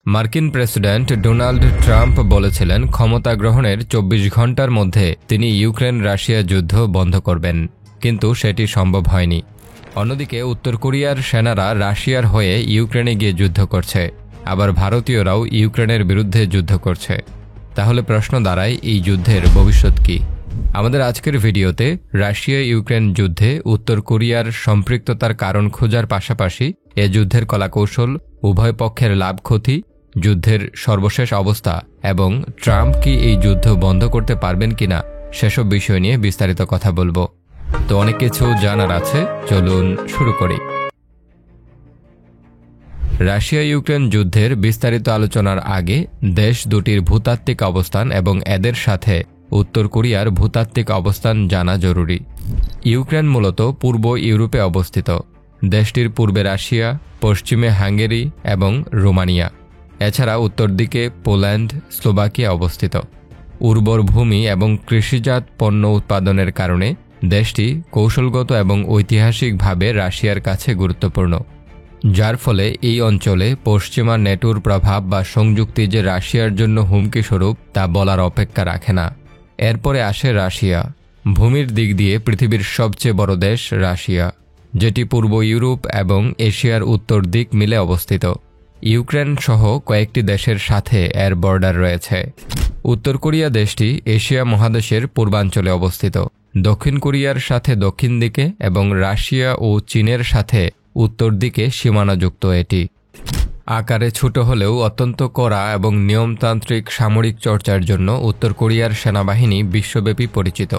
মার্কিন president Donald Trump বলেছিলেন ক্ষমতা গ্রহণের ২৪ ঘণ্টার মধ্যে তিনি ইউক্রেন রাশিয়া যুদ্ধ বন্ধ করবেন, কিন্তু সেটি সম্ভব হয়নি। অন্যদিকে উত্তর কোরিয়ার সেনারা রাশিয়ার হয়ে ইউক্রেনে গিয়ে যুদ্ধ করছে, আবার ভারতীয়রাও ইউক্রেনের বিরুদ্ধে যুদ্ধ করছে। তাহলে প্রশ্ন দাঁড়ায়, এই যুদ্ধের ভবিষ্যৎ কী? আমাদের আজকের ভিডিওতে রাশিয়া ইউক্রেন যুদ্ধে উত্তর কোরিয়ার সম্পৃক্ততার কারণ খোঁজার পাশাপাশি এ যুদ্ধের কলাকৌশল, উভয় পক্ষের লাভ ক্ষতি, যুদ্ধের সর্বশেষ অবস্থা এবং ট্রাম্প কি এই যুদ্ধ বন্ধ করতে পারবেন কিনা সেসব বিষয় নিয়ে বিস্তারিত কথা বলবো। তো অনেক কিছু জানার আছে, চলুন শুরু করি। রাশিয়া ইউক্রেন যুদ্ধের বিস্তারিত আলোচনার আগে দেশ দুটির ভূতাত্ত্বিক অবস্থান এবং এদের সাথে উত্তর কোরিয়ার ভূতাত্ত্বিক অবস্থান জানা জরুরি। ইউক্রেন মূলত পূর্ব ইউরোপে অবস্থিত। দেশটির পূর্বে রাশিয়া, পশ্চিমে হাঙ্গেরি এবং রোমানিয়া, এছাড়া উত্তর দিকে পোল্যান্ড, স্লোভাকিয়া অবস্থিত। উর্বর ভূমি এবং কৃষিজাত পণ্য উৎপাদনের কারণে দেশটি কৌশলগত এবং ঐতিহাসিকভাবে রাশিয়ার কাছে গুরুত্বপূর্ণ, যার ফলে এই অঞ্চলে পশ্চিমা নেটোর প্রভাব বা সংযুক্তি যে রাশিয়ার জন্য হুমকিস্বরূপ তা বলার অপেক্ষা রাখে না। এরপরে আসে রাশিয়া। ভূমির দিক দিয়ে পৃথিবীর সবচেয়ে বড় দেশ রাশিয়া, যেটি পূর্ব ইউরোপ এবং এশিয়ার উত্তর দিক মিলে অবস্থিত। ইউক্রেন সহ কয়েকটি দেশের সাথে এর বর্ডার রয়েছে। উত্তর কোরিয়া দেশটি এশিয়া মহাদেশের পূর্বাঞ্চলে অবস্থিত, দক্ষিণ কোরিয়ার সাথে দক্ষিণ দিকে এবং রাশিয়া ও চীনের সাথে উত্তর দিকে সীমানাযুক্ত। এটি আকারে ছোট হলেও অত্যন্ত কড়া এবং নিয়মতান্ত্রিক সামরিক চর্চার জন্য উত্তর কোরিয়ার সেনাবাহিনী বিশ্বব্যাপী পরিচিত।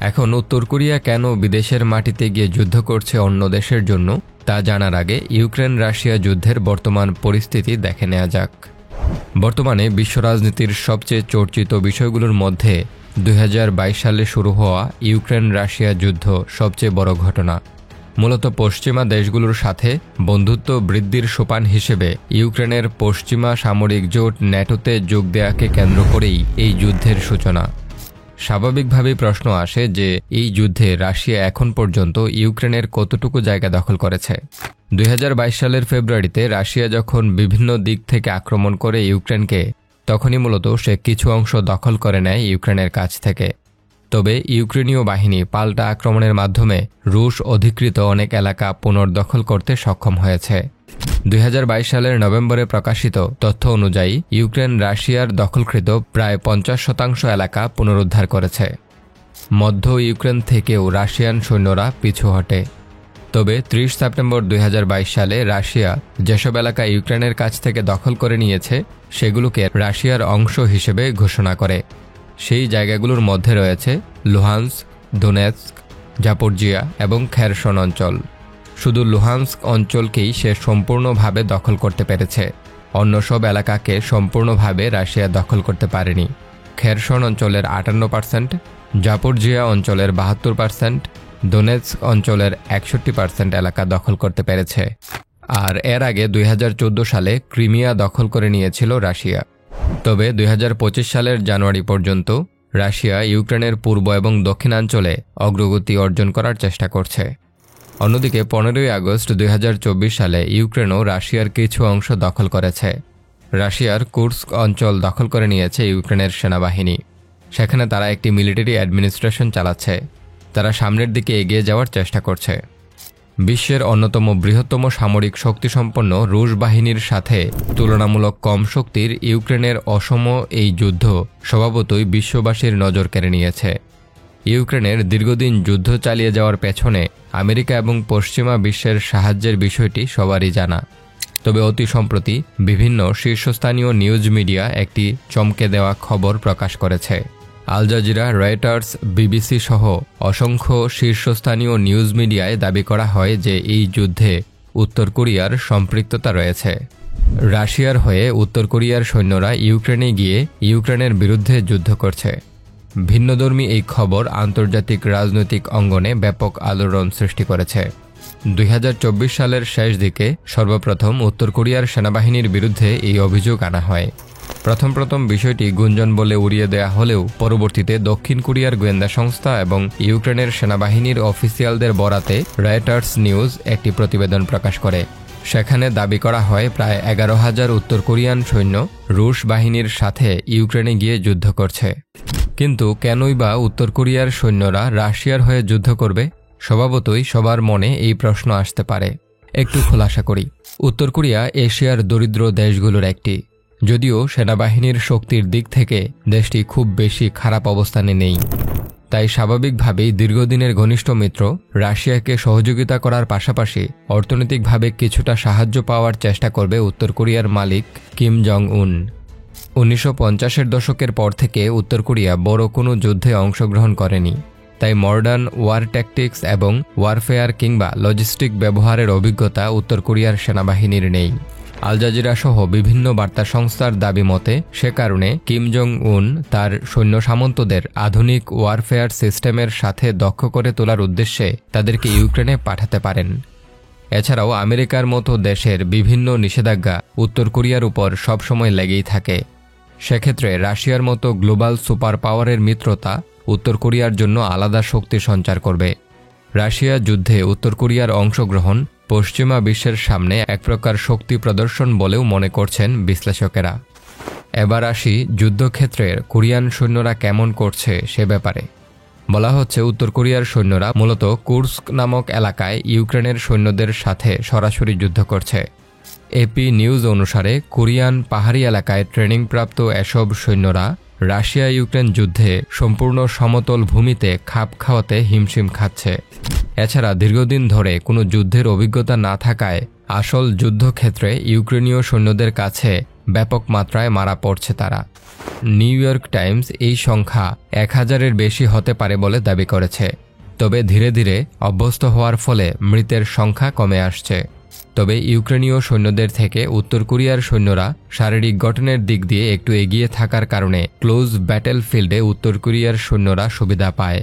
এখন উত্তর কোরিয়া কেন বিদেশের মাটিতে গিয়ে যুদ্ধ করছে অন্য দেশের জন্য তা জানার আগে ইউক্রেন রাশিয়া যুদ্ধের বর্তমান পরিস্থিতি দেখে নেওয়া যাক। বর্তমানে বিশ্ব রাজনীতির সবচেয়ে চর্চিত বিষয়গুলোর মধ্যে ২০২২ সালে শুরু হওয়া ইউক্রেন রাশিয়া যুদ্ধ সবচেয়ে বড় ঘটনা। মূলত পশ্চিমা দেশগুলোর সাথে বন্ধুত্ব বৃদ্ধির সোপান হিসেবে ইউক্রেনের পশ্চিমা সামরিক জোট ন্যাটোতে যোগ দেয়াকে কেন্দ্র করেই এই যুদ্ধের সূচনা। স্বাভাবিকভাবেই প্রশ্ন আসে যে এই যুদ্ধে রাশিয়া এখন পর্যন্ত ইউক্রেনের কতটুকু জায়গা দখল করেছে। ২০২২ সালের ফেব্রুয়ারিতে রাশিয়া যখন বিভিন্ন দিক থেকে আক্রমণ করে ইউক্রেনকে, তখনই মূলত সে কিছু অংশ দখল করে নেয় ইউক্রেনের কাছ থেকে। তবে ইউক্রেনীয় বাহিনী পাল্টা আক্রমণের মাধ্যমে রুশ অধিকৃত অনেক এলাকা পুনর্দখল করতে সক্ষম হয়েছে। ২০২২ সালের নভেম্বরে প্রকাশিত তথ্য অনুযায়ী ইউক্রেন রাশিয়ার দখলকৃত প্রায় ৫০% এলাকা পুনরুদ্ধার করেছে। মধ্য ইউক্রেন থেকেও রাশিয়ান সৈন্যরা পিছু হটে। তবে ৩০ সেপ্টেম্বর ২০২২ সালে রাশিয়া যেসব এলাকা ইউক্রেনের কাছ থেকে দখল করে নিয়েছে সেগুলোকে রাশিয়ার অংশ হিসেবে ঘোষণা করে। সেই জায়গাগুলোর মধ্যে রয়েছে লুহান্স্ক, দোনেৎস্ক, জাপোরজিয়া এবং খেরসন অঞ্চল। শুধু লুহান্স্ক অঞ্চলকেই সে সম্পূর্ণভাবে দখল করতে পেরেছে, অন্য সব এলাকাকে সম্পূর্ণভাবে রাশিয়া দখল করতে পারেনি। খেরসন অঞ্চলের ৫৮%, জাপোরজিয়া অঞ্চলের ৭২%, দোনেৎস্ক অঞ্চলের ৬১% এলাকা দখল করতে পেরেছে। আর এর আগে ২০১৪ সালে ক্রিমিয়া দখল করে নিয়েছিল রাশিয়া। তবে ২০২৫ সালের জানুয়ারি পর্যন্ত রাশিয়া ইউক্রেনের পূর্ব এবং দক্ষিণাঞ্চলে অগ্রগতি অর্জন করার চেষ্টা করছে। অন্যদিকে ১৫ই আগস্ট ২০২৪ সালে ইউক্রেনও রাশিয়ার কিছু অংশ দখল করেছে। রাশিয়ার কুর্স্ক অঞ্চল দখল করে নিয়েছে ইউক্রেনের সেনাবাহিনী। সেখানে তারা একটি মিলিটারি অ্যাডমিনিস্ট্রেশন চালাচ্ছে। তারা সামনের দিকে এগিয়ে যাওয়ার চেষ্টা করছে। বিশ্বের অন্যতম বৃহত্তম সামরিক শক্তিসম্পন্ন রুশ বাহিনীর সাথে তুলনামূলক কম শক্তির ইউক্রেনের অসম এই যুদ্ধ স্বভাবতই বিশ্ববাসীর নজর কেড়ে নিয়েছে। ইউক্রেনের দীর্ঘদিন যুদ্ধ চালিয়ে যাওয়ার পেছনে আমেরিকা এবং পশ্চিমা বিশ্বের সাহায্যের বিষয়টি সবারই জানা। তবে অতি সম্প্রতি বিভিন্ন শীর্ষস্থানীয় নিউজ মিডিয়া একটি চমকে দেওয়া খবর প্রকাশ করেছে। আল জাজিরা, রয়টার্স, বিবিসি সহ অসংখ্য শীর্ষস্থানীয় নিউজ মিডিয়ায় দাবি করা হয় যে এই যুদ্ধে উত্তর কোরিয়ার সম্পৃক্ততা রয়েছে। রাশিয়ার হয়ে উত্তর কোরিয়ার সৈন্যরা ইউক্রেনে গিয়ে ইউক্রেনের বিরুদ্ধে যুদ্ধ করছে। ভিন্নধর্মী এই খবর আন্তর্জাতিক রাজনৈতিক অঙ্গনে ব্যাপক আলোড়ন সৃষ্টি করেছে। ২০২৪ সালের শেষ দিকে সর্বপ্রথম উত্তর কোরিয়ার সেনাবাহিনীর বিরুদ্ধে এই অভিযোগ আনা হয়। প্রথম বিষয়টি গুঞ্জন বলে উড়িয়ে দেয়া হলেও পরবর্তীতে দক্ষিণ কোরিয়ার গোয়েন্দা সংস্থা এবং ইউক্রেনের সেনাবাহিনীর অফিসিয়ালদের বরাতে রয়টার্স নিউজ একটি প্রতিবেদন প্রকাশ করে। সেখানে দাবি করা হয় প্রায় 11,000 উত্তর কোরিয়ান সৈন্য রুশ বাহিনীর সাথে ইউক্রেনে গিয়ে যুদ্ধ করছে। কিন্তু কেনই বা উত্তর কোরিয়ার সৈন্যরা রাশিয়ার হয়ে যুদ্ধ করবে? স্বভাবতই সবার মনে এই প্রশ্ন আসতে পারে। একটু খোলাসা করি। উত্তর কোরিয়া এশিয়ার দরিদ্র দেশগুলোর একটি। যদিও সেনাবাহিনীর শক্তির দিক থেকে দেশটি খুব বেশি খারাপ অবস্থানে নেই। তাই স্বাভাবিকভাবেই দীর্ঘদিনের ঘনিষ্ঠ মিত্র রাশিয়াকে সহযোগিতা করার পাশাপাশি অর্থনৈতিকভাবে কিছুটা সাহায্য পাওয়ার চেষ্টা করবে উত্তর কোরিয়ার মালিক কিম জং উন। 1950-এর দশকের পর থেকে উত্তর কোরিয়া বড় কোনো যুদ্ধে অংশগ্রহণ করেনি। তাই মডার্ন ওয়ার ট্যাকটিক্স এবং ওয়ারফেয়ার কিংবা লজিস্টিক ব্যবহারের অভিজ্ঞতা উত্তর কোরিয়ার সেনাবাহিনীর নেই। আল জাজিরা সহ বিভিন্ন বার্তা সংস্থার দাবি মতে সে কারণে কিম জং উন তার সৈন্য সামন্তদের আধুনিক ওয়ারফেয়ার সিস্টেমের সাথে দক্ষ করে তোলার উদ্দেশ্যে তাদেরকে ইউক্রেনে পাঠাতে পারেন। এছাড়াও আমেরিকার মতো দেশের বিভিন্ন নিষেধাজ্ঞা উত্তর কোরিয়ার উপর সবসময় লেগেই থাকে। সেক্ষেত্রে রাশিয়ার মতো গ্লোবাল সুপার পাওয়ারের মিত্রতা উত্তর কোরিয়ার জন্য আলাদা শক্তি সঞ্চার করবে। রাশিয়া যুদ্ধে উত্তর কোরিয়ার অংশগ্রহণ পশ্চিমা বিশ্বের সামনে এক প্রকার শক্তি প্রদর্শন বলেও মনে করছেন বিশ্লেষকেরা। এবার আসি যুদ্ধক্ষেত্রের কোরিয়ান সৈন্যরা কেমন করছে সে ব্যাপারে। বলা হচ্ছে উত্তর কোরিয়ার সৈন্যরা মূলত কুর্স্ক নামক এলাকায় ইউক্রেনের সৈন্যদের সাথে সরাসরি যুদ্ধ করছে। এপি নিউজ অনুসারে কোরিয়ান পাহাড়ি এলাকায় ট্রেনিংপ্রাপ্ত এসব সৈন্যরা রাশিয়া ইউক্রেন যুদ্ধে সম্পূর্ণ সমতল ভূমিতে খাপ খাওয়াতে হিমশিম খাচ্ছে। এছাড়া দীর্ঘদিন ধরে কোনো যুদ্ধের অভিজ্ঞতা না থাকায় আসল যুদ্ধক্ষেত্রে ইউক্রেনীয় সৈন্যদের কাছে ব্যাপক মাত্রায় মারা পড়ছে তারা। নিউ ইয়র্ক টাইমস এই সংখ্যা 1,000-এর বেশি হতে পারে বলে দাবি করেছে। তবে ধীরে ধীরে অভ্যস্ত হওয়ার ফলে মৃতের সংখ্যা কমে আসছে। তবে ইউক্রেনীয় সৈন্যদের থেকে উত্তর কোরিয়ার সৈন্যরা শারীরিক গঠনের দিক দিয়ে একটু এগিয়ে থাকার কারণে ক্লোজ ব্যাটেলফিল্ডে উত্তর কোরিয়ার সৈন্যরা সুবিধা পায়।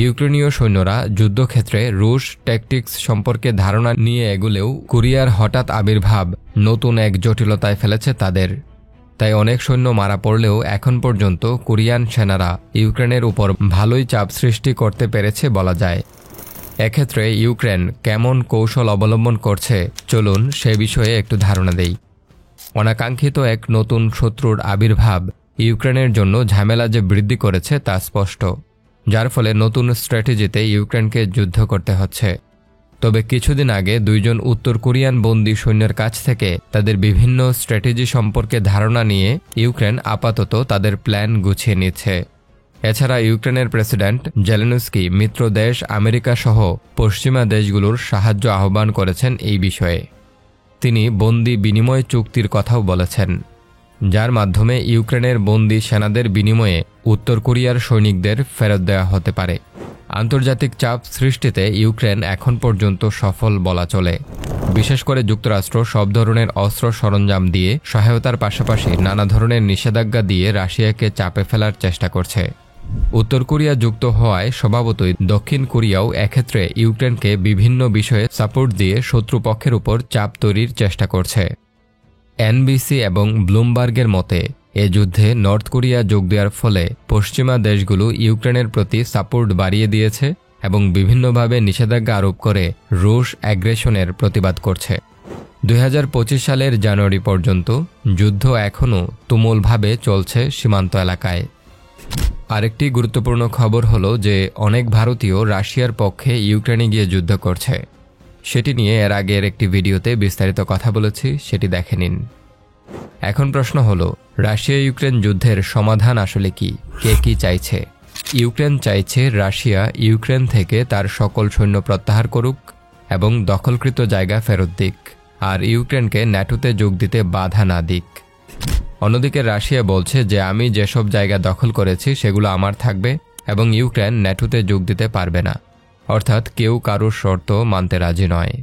ইউক্রেনীয় সৈন্যরা যুদ্ধক্ষেত্রে রুশ ট্যাকটিক্স সম্পর্কে ধারণা নিয়ে এগুলেও কোরিয়ার হঠাৎ আবির্ভাব নতুন এক জটিলতায় ফেলেছে তাদের। তাই অনেক সৈন্য মারা পড়লেও এখন পর্যন্ত কোরিয়ান সেনারা ইউক্রেনের উপর ভালোই চাপ সৃষ্টি করতে পেরেছে বলা যায়। এক্ষেত্রে ইউক্রেন কেমন কৌশল অবলম্বন করছে চলুন সে বিষয়ে একটু ধারণা দেই। অনাকাঙ্ক্ষিত এক নতুন শত্রুর আবির্ভাব ইউক্রেনের জন্য ঝামেলা যে বৃদ্ধি করেছে তা স্পষ্ট, যার ফলে নতুন স্ট্র্যাটেজিতে ইউক্রেনকে যুদ্ধ করতে হচ্ছে। তবে কিছুদিন আগে দুইজন উত্তর কোরিয়ান বন্দী সৈন্যের কাছ থেকে তাদের বিভিন্ন স্ট্র্যাটেজি সম্পর্কে ধারণা নিয়ে ইউক্রেন আপাতত তাদের প্ল্যান গুছিয়ে নিচ্ছে। এছাড়া ইউক্রেনের প্রেসিডেন্ট জেলেনস্কি মিত্র দেশ আমেরিকা সহ পশ্চিমা দেশগুলোর সাহায্য আহ্বান করেছেন এই বিষয়ে। তিনি বন্দি বিনিময় চুক্তির কথাও বলেছেন, যার মাধ্যমে ইউক্রেনের বন্দি সেনাদের বিনিময়ে উত্তর কোরিয়ার সৈনিকদের ফেরত দেওয়া হতে পারে। আন্তর্জাতিক চাপ সৃষ্টিতে ইউক্রেন এখন পর্যন্ত সফল বলা চলে। বিশেষ করে যুক্তরাষ্ট্র সব ধরনের অস্ত্র সরঞ্জাম দিয়ে সহায়তার পাশাপাশি নানা ধরনের নিষেধাজ্ঞা দিয়ে রাশিয়াকে চাপে ফেলার চেষ্টা করছে। উত্তর কোরিয়া যুক্ত হওয়ায় স্বভাবতই দক্ষিণ কোরিয়াও এক্ষেত্রে ইউক্রেনকে বিভিন্ন বিষয়ে সাপোর্ট দিয়ে শত্রুপক্ষের উপর চাপ তৈরির চেষ্টা করছে। এনবিসি এবং ব্লুমবার্গের মতে এ যুদ্ধে নর্থ কোরিয়া যোগ দেওয়ার ফলে পশ্চিমা দেশগুলো ইউক্রেনের প্রতি সাপোর্ট বাড়িয়ে দিয়েছে এবং বিভিন্নভাবে নিষেধাজ্ঞা আরোপ করে রুশ অ্যাগ্রেশনের প্রতিবাদ করছে। 2025 সালের জানুয়ারি পর্যন্ত যুদ্ধ এখনও তুমুলভাবে চলছে সীমান্ত এলাকায়। আরেকটি গুরুত্বপূর্ণ খবর হলো যে অনেক ভারতীয় রাশিয়ার পক্ষে ইউক্রেনে গিয়ে যুদ্ধ করছে। সেটি নিয়ে এর আগের একটি ভিডিওতে বিস্তারিত কথা বলেছি, সেটি দেখে নিন। এখন প্রশ্ন হলো, রাশিয়া ইউক্রেন যুদ্ধের সমাধান আসলে কি? কে কি চাইছে? ইউক্রেন চাইছে রাশিয়া ইউক্রেন থেকে তার সকল সৈন্য প্রত্যাহার করুক এবং দখলকৃত জায়গা ফেরত দিক, আর ইউক্রেনকে ন্যাটোতে যোগ দিতে বাধা না দিক। অন্যদিকে রাশিয়া বলছে যে আমি যেসব জায়গা দখল করেছি সেগুলো আমার থাকবে এবং ইউক্রেন ন্যাটোতে যোগ দিতে পারবে না, অর্থাৎ কেউ কারোর শর্ত মানতে রাজি নয়।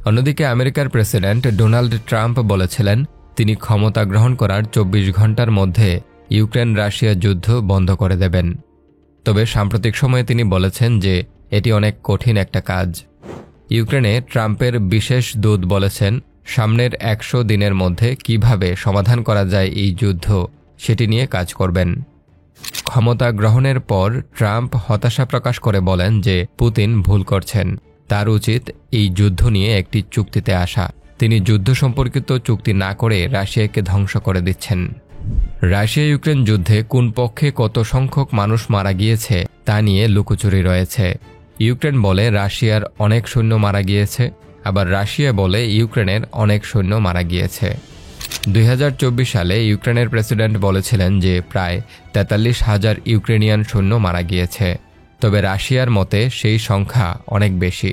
অন্যদিকে আমেরিকার প্রেসিডেন্ট ডোনাল্ড ট্রাম্প বলেছিলেন তিনি ক্ষমতা গ্রহণ করার 24 ঘন্টার মধ্যে ইউক্রেন রাশিয়া যুদ্ধ বন্ধ করে দেবেন। তবে সাম্প্রতিক সময়ে তিনি বলেছেন যে এটি অনেক কঠিন একটা কাজ। ইউক্রেনে ট্রাম্পের বিশেষ দূত বলেছেন সামনের 100 দিনের মধ্যে কিভাবে সমাধান করা যায় এই যুদ্ধ সেটি নিয়ে কাজ করবেন। ক্ষমতা গ্রহণের পর ট্রাম্প হতাশা প্রকাশ করে বলেন যে পুতিন ভুল করছেন, তার উচিত এই যুদ্ধ নিয়ে একটি চুক্তিতে আসা। তিনি যুদ্ধ সম্পর্কিত চুক্তি না করে রাশিয়াকে ধ্বংস করে দিচ্ছেন। রাশিয়া ইউক্রেন যুদ্ধে কোন পক্ষে কত সংখ্যক মানুষ মারা গিয়েছে তা নিয়ে লুকোচুরি রয়েছে। ইউক্রেন বলে রাশিয়ার অনেক সৈন্য মারা গিয়েছে, আবার রাশিয়া বলে ইউক্রেনের অনেক সৈন্য মারা গিয়েছে। 2024 সালে ইউক্রেনের প্রেসিডেন্ট বলেছিলেন যে প্রায় 43,000 ইউক্রেনিয়ান সৈন্য মারা গিয়েছে, তবে রাশিয়ার মতে সেই সংখ্যা অনেক বেশি।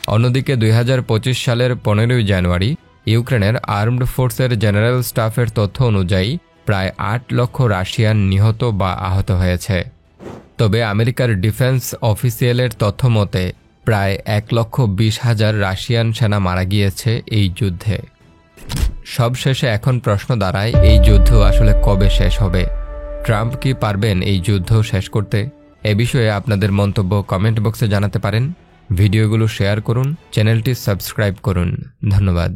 অন্যদিকে 2025 সালের 15 জানুয়ারি ইউক্রেনের আর্মড ফোর্সের জেনারেল স্টাফের তথ্য অনুযায়ী প্রায় 8 লক্ষ রাশিয়ান নিহত বা আহত হয়েছে। তবে আমেরিকার ডিফেন্স অফিসিয়ালের তথ্য মতে প্রায় 1,20,000 রাশিয়ান সেনা মারা গিয়েছে এই যুদ্ধে। সবশেষে এখন প্রশ্ন দাঁড়ায়, এই যুদ্ধ আসলে কবে শেষ হবে? ট্রাম্প কি পারবেন এই যুদ্ধ শেষ করতে? এ বিষয়ে আপনাদের মন্তব্য কমেন্ট বক্সে জানাতে পারেন। ভিডিওগুলো শেয়ার করুন, চ্যানেলটি সাবস্ক্রাইব করুন। ধন্যবাদ।